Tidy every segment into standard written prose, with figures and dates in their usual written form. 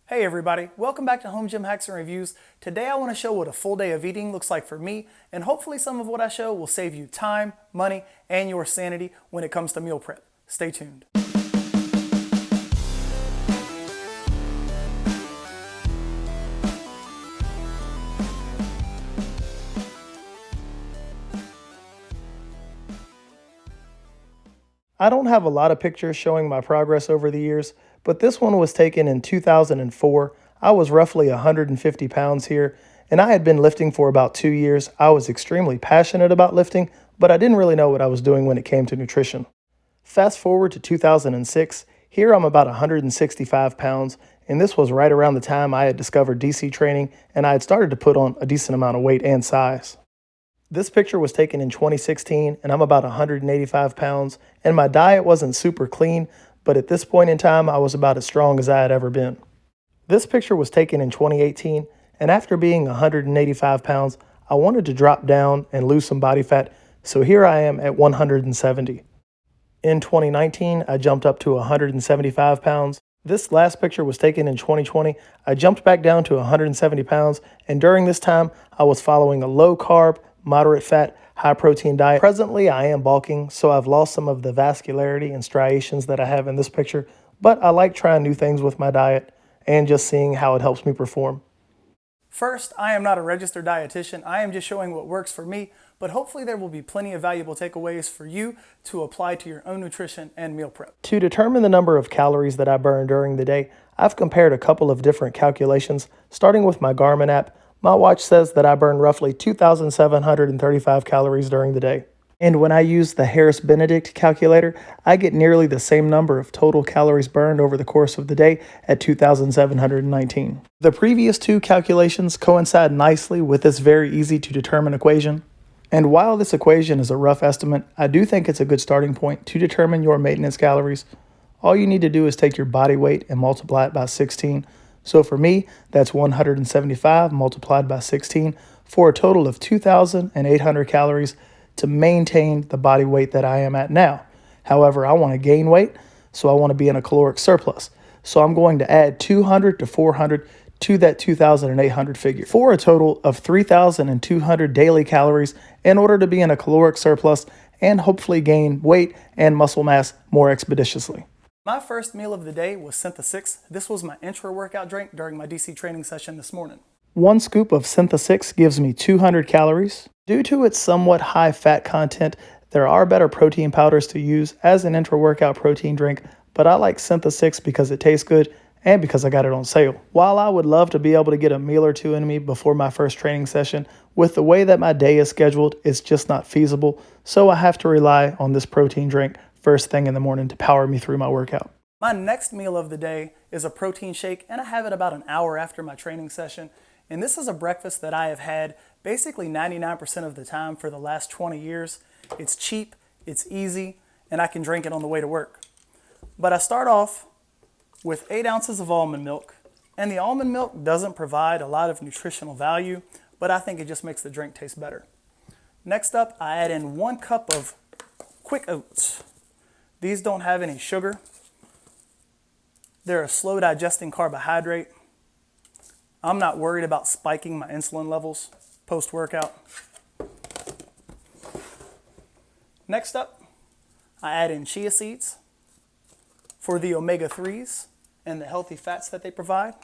Hey everybody, welcome back to Home Gym Hacks and Reviews. Today I want to show what a full day of eating looks like for me, and hopefully some of what I show will save you time, money, and your sanity when it comes to meal prep. Stay tuned. I don't have a lot of pictures showing my progress over the years, but this one was taken in 2004. I was roughly 150 pounds here, and I had been lifting for about 2 years. I was extremely passionate about lifting, but I didn't really know what I was doing when it came to nutrition. Fast forward to 2006, here I'm about 165 pounds, and this was right around the time I had discovered DC training, and I had started to put on a decent amount of weight and size. This picture was taken in 2016, and I'm about 185 pounds, and my diet wasn't super clean, but at this point in time, I was about as strong as I had ever been. This picture was taken in 2018, and after being 185 pounds, I wanted to drop down and lose some body fat, so here I am at 170. In 2019, I jumped up to 175 pounds. This last picture was taken in 2020. I jumped back down to 170 pounds, and during this time, I was following a low-carb, moderate fat, high protein diet. Presently, I am bulking, so I've lost some of the vascularity and striations that I have in this picture, but I like trying new things with my diet and just seeing how it helps me perform. First, I am not a registered dietitian. I am just showing what works for me, but hopefully there will be plenty of valuable takeaways for you to apply to your own nutrition and meal prep. To determine the number of calories that I burn during the day, I've compared a couple of different calculations, starting with my Garmin app. My watch says that I burn roughly 2,735 calories during the day. And when I use the Harris-Benedict calculator, I get nearly the same number of total calories burned over the course of the day at 2,719. The previous two calculations coincide nicely with this very easy to determine equation. And while this equation is a rough estimate, I do think it's a good starting point to determine your maintenance calories. All you need to do is take your body weight and multiply it by 16. So for me, that's 175 multiplied by 16 for a total of 2,800 calories to maintain the body weight that I am at now. However, I want to gain weight, so I want to be in a caloric surplus. So I'm going to add 200 to 400 to that 2,800 figure for a total of 3,200 daily calories in order to be in a caloric surplus and hopefully gain weight and muscle mass more expeditiously. My first meal of the day was Synth-6. This was my intro workout drink during my DC training session this morning. One scoop of Synth-6 gives me 200 calories. Due to its somewhat high fat content, there are better protein powders to use as an intro workout protein drink, but I like Synth-6 because it tastes good and because I got it on sale. While I would love to be able to get a meal or two in me before my first training session, with the way that my day is scheduled, it's just not feasible, so I have to rely on this protein drink first thing in the morning to power me through my workout. My next meal of the day is a protein shake, and I have it about an hour after my training session. And this is a breakfast that I have had basically 99% of the time for the last 20 years. It's cheap, it's easy, and I can drink it on the way to work. But I start off with 8 ounces of almond milk, and the almond milk doesn't provide a lot of nutritional value, but I think it just makes the drink taste better. Next up, I add in 1 cup of quick oats. These don't have any sugar. They're a slow digesting carbohydrate. I'm not worried about spiking my insulin levels post-workout. Next up, I add in chia seeds for the omega-3s and the healthy fats that they provide.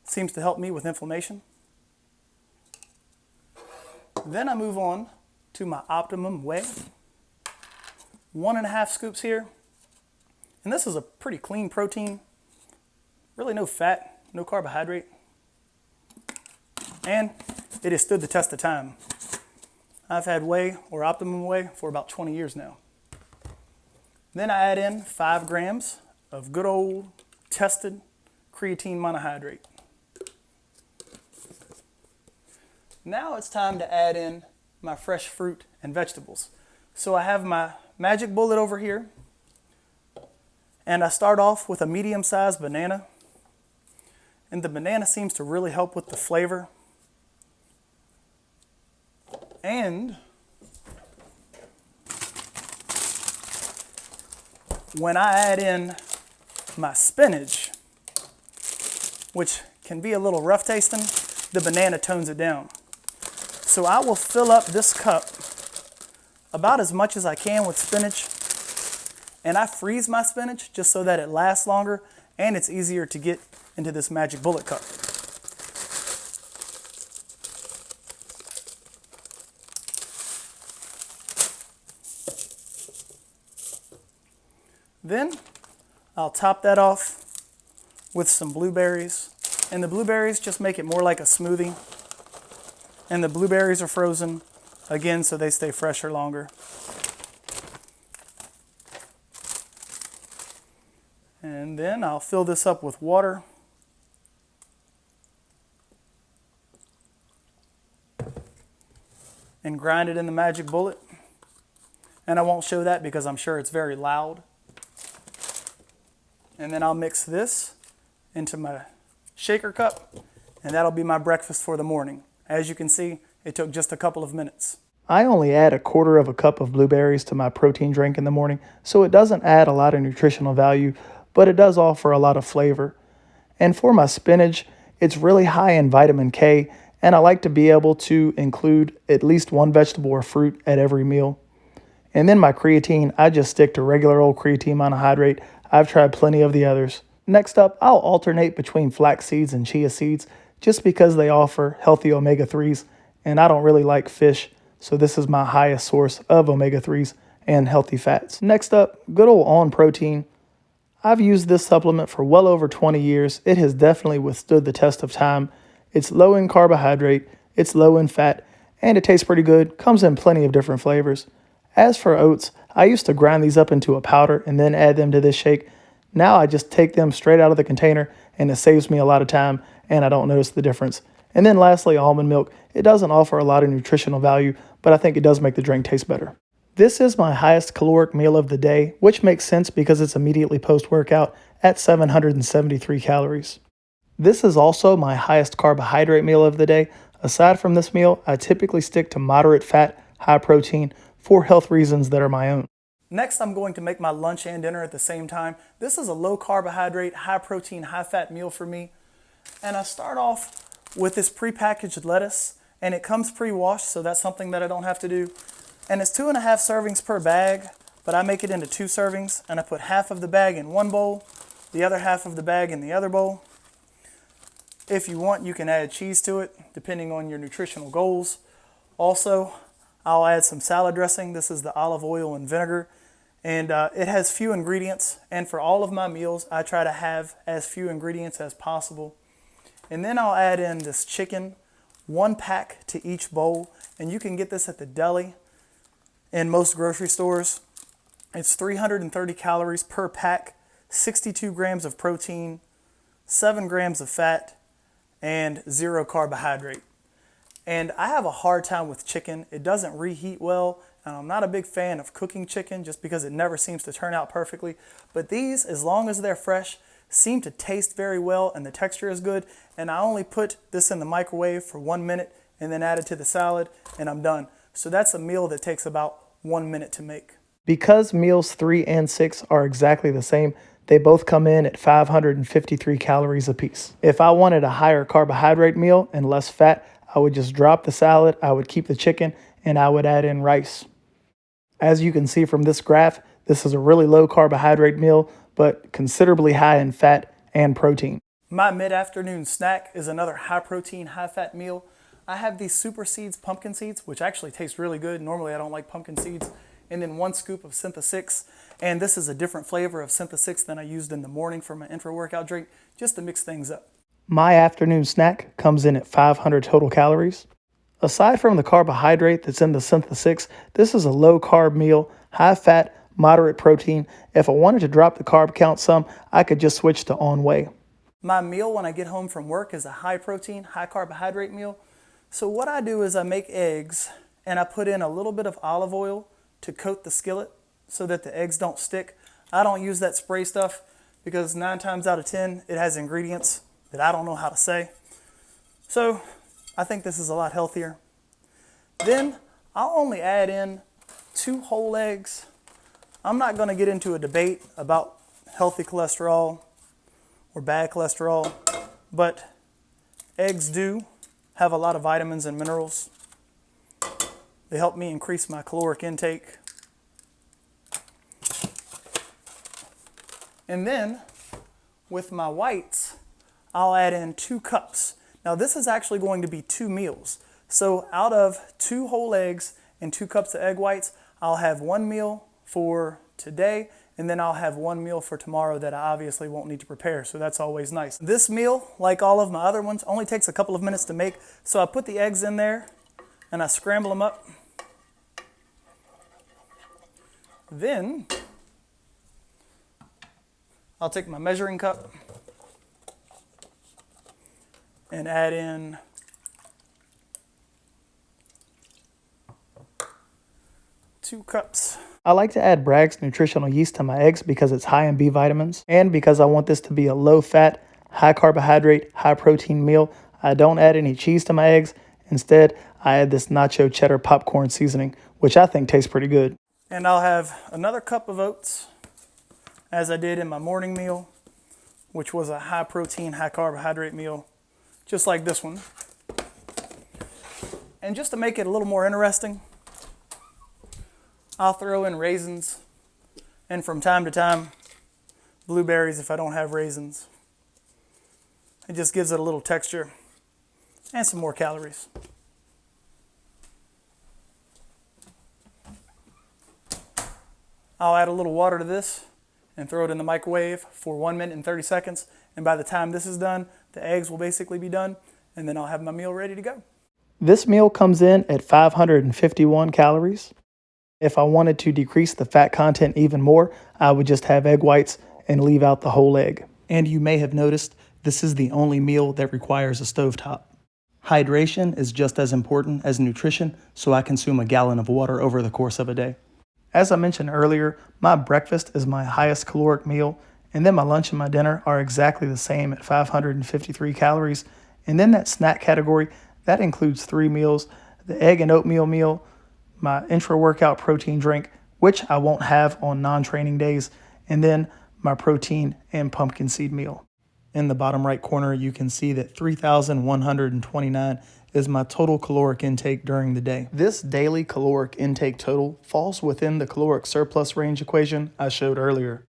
Seems to help me with inflammation. Then I move on to my optimum whey. 1.5 scoops here. And this is a pretty clean protein. Really no fat, no carbohydrate. And it has stood the test of time. I've had whey or optimum whey for about 20 years now. Then I add in 5 grams of good old tested creatine monohydrate. Now it's time to add in my fresh fruit and vegetables. So I have my magic bullet over here, and I start off with a medium-sized banana, and the banana seems to really help with the flavor. And when I add in my spinach, which can be a little rough tasting, the banana tones it down. So I will fill up this cup about as much as I can with spinach, and I freeze my spinach just so that it lasts longer and it's easier to get into this magic bullet cup. Then I'll top that off with some blueberries, and the blueberries just make it more like a smoothie, and the blueberries are frozen again so they stay fresher longer. And then I'll fill this up with water. And grind it in the magic bullet. And I won't show that because I'm sure it's very loud. And then I'll mix this into my shaker cup, and that'll be my breakfast for the morning. As you can see, it took just a couple of minutes. I only add 1/4 cup of blueberries to my protein drink in the morning, so it doesn't add a lot of nutritional value, but it does offer a lot of flavor. And for my spinach, it's really high in vitamin K, and I like to be able to include at least one vegetable or fruit at every meal. And then my creatine, I just stick to regular old creatine monohydrate. I've tried plenty of the others. Next up, I'll alternate between flax seeds and chia seeds just because they offer healthy omega-3s, and I don't really like fish, so this is my highest source of omega-3s and healthy fats. Next up, good old On Protein. I've used this supplement for well over 20 years. It has definitely withstood the test of time. It's low in carbohydrate, it's low in fat, and it tastes pretty good. Comes in plenty of different flavors. As for oats, I used to grind these up into a powder and then add them to this shake. Now I just take them straight out of the container, and it saves me a lot of time, and I don't notice the difference. And then lastly, almond milk. It doesn't offer a lot of nutritional value, but I think it does make the drink taste better. This is my highest caloric meal of the day, which makes sense because it's immediately post-workout at 773 calories. This is also my highest carbohydrate meal of the day. Aside from this meal, I typically stick to moderate fat, high protein for health reasons that are my own. Next, I'm going to make my lunch and dinner at the same time. This is a low carbohydrate, high protein, high fat meal for me. And I start off with this prepackaged lettuce, and it comes pre-washed, so that's something that I don't have to do. And it's 2.5 servings per bag, but I make it into 2 servings, and I put half of the bag in one bowl, the other half of the bag in the other bowl. If you want, you can add cheese to it, depending on your nutritional goals. Also, I'll add some salad dressing. This is the olive oil and vinegar, and it has few ingredients, and for all of my meals, I try to have as few ingredients as possible. And then I'll add in this chicken, 1 pack to each bowl, and you can get this at the deli in most grocery stores. It's 330 calories per pack, 62 grams of protein, 7 grams of fat, and 0 carbohydrate. And I have a hard time with chicken. It doesn't reheat well, and I'm not a big fan of cooking chicken just because it never seems to turn out perfectly. But these, as long as they're fresh, seem to taste very well, and the texture is good. And I only put this in the microwave for 1 minute and then add it to the salad, and I'm done. So that's a meal that takes about 1 minute to make. Because meals 3 and 6 are exactly the same, they both come in at 553 calories apiece. If I wanted a higher carbohydrate meal and less fat, I would just drop the salad, I would keep the chicken, and I would add in rice. As you can see from this graph, this is a really low carbohydrate meal, but considerably high in fat and protein. My mid-afternoon snack is another high protein, high fat meal. I have these Super Seeds pumpkin seeds, which actually taste really good. Normally I don't like pumpkin seeds. And then 1 scoop of Synth-6. And this is a different flavor of Synth-6 than I used in the morning for my intra-workout drink, just to mix things up. My afternoon snack comes in at 500 total calories. Aside from the carbohydrate that's in the Synth-6, this is a low-carb meal, high-fat, moderate protein. If I wanted to drop the carb count some, I could just switch to On Whey. My meal when I get home from work is a high-protein, high-carbohydrate meal. So what I do is I make eggs, and I put in a little bit of olive oil to coat the skillet so that the eggs don't stick. I don't use that spray stuff because 9 times out of 10, it has ingredients that I don't know how to say. So I think this is a lot healthier. Then I'll only add in 2 whole eggs. I'm not going to get into a debate about healthy cholesterol or bad cholesterol, but eggs do have a lot of vitamins and minerals. They help me increase my caloric intake. And then with my whites, I'll add in 2 cups. Now this is actually going to be 2 meals. So out of 2 whole eggs and 2 cups of egg whites, I'll have 1 meal for today, and then I'll have 1 meal for tomorrow that I obviously won't need to prepare, so that's always nice. This meal, like all of my other ones, only takes a couple of minutes to make, so I put the eggs in there and I scramble them up. Then I'll take my measuring cup and add in 2 cups. I like to add Bragg's nutritional yeast to my eggs because it's high in B vitamins and because I want this to be a low-fat, high-carbohydrate, high-protein meal. I don't add any cheese to my eggs. Instead, I add this nacho cheddar popcorn seasoning, which I think tastes pretty good. And I'll have another cup of oats, as I did in my morning meal, which was a high-protein, high-carbohydrate meal, just like this one. And just to make it a little more interesting, I'll throw in raisins, and from time to time, blueberries if I don't have raisins. It just gives it a little texture and some more calories. I'll add a little water to this and throw it in the microwave for 1 minute and 30 seconds. And by the time this is done, the eggs will basically be done, and then I'll have my meal ready to go. This meal comes in at 551 calories. If I wanted to decrease the fat content even more, I would just have egg whites and leave out the whole egg. And you may have noticed, this is the only meal that requires a stovetop. Hydration is just as important as nutrition, so I consume a gallon of water over the course of a day. As I mentioned earlier, my breakfast is my highest caloric meal, and then my lunch and my dinner are exactly the same at 553 calories. And then that snack category, that includes 3 meals, the egg and oatmeal meal, my intra-workout protein drink, which I won't have on non-training days, and then my protein and pumpkin seed meal. In the bottom right corner, you can see that 3,129 is my total caloric intake during the day. This daily caloric intake total falls within the caloric surplus range equation I showed earlier.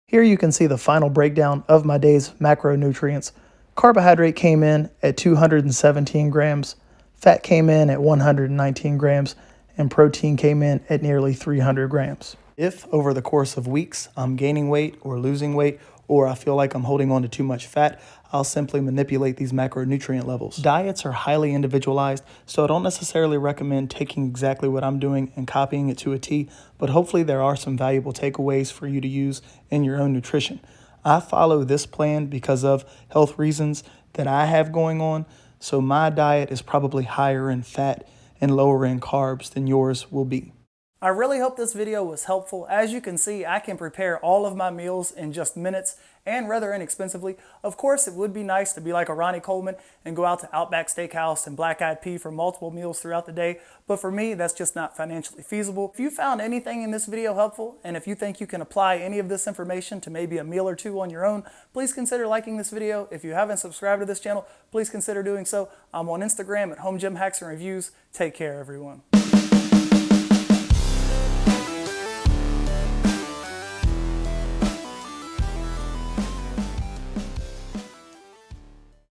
Here you can see the final breakdown of my day's macronutrients. Carbohydrate came in at 217 grams, fat came in at 119 grams, and protein came in at nearly 300 grams. If over the course of weeks I'm gaining weight or losing weight, or I feel like I'm holding on to too much fat, I'll simply manipulate these macronutrient levels. Diets are highly individualized, so I don't necessarily recommend taking exactly what I'm doing and copying it to a T, but hopefully there are some valuable takeaways for you to use in your own nutrition. I follow this plan because of health reasons that I have going on, so my diet is probably higher in fat and lower in carbs than yours will be. I really hope this video was helpful. As you can see, I can prepare all of my meals in just minutes and rather inexpensively. Of course, it would be nice to be like a Ronnie Coleman and go out to Outback Steakhouse and Black Eyed Pea for multiple meals throughout the day, but for me, that's just not financially feasible. If you found anything in this video helpful, and if you think you can apply any of this information to maybe a meal or 2 on your own, please consider liking this video. If you haven't subscribed to this channel, please consider doing so. I'm on Instagram at Home Gym Hacks and Reviews. Take care, everyone.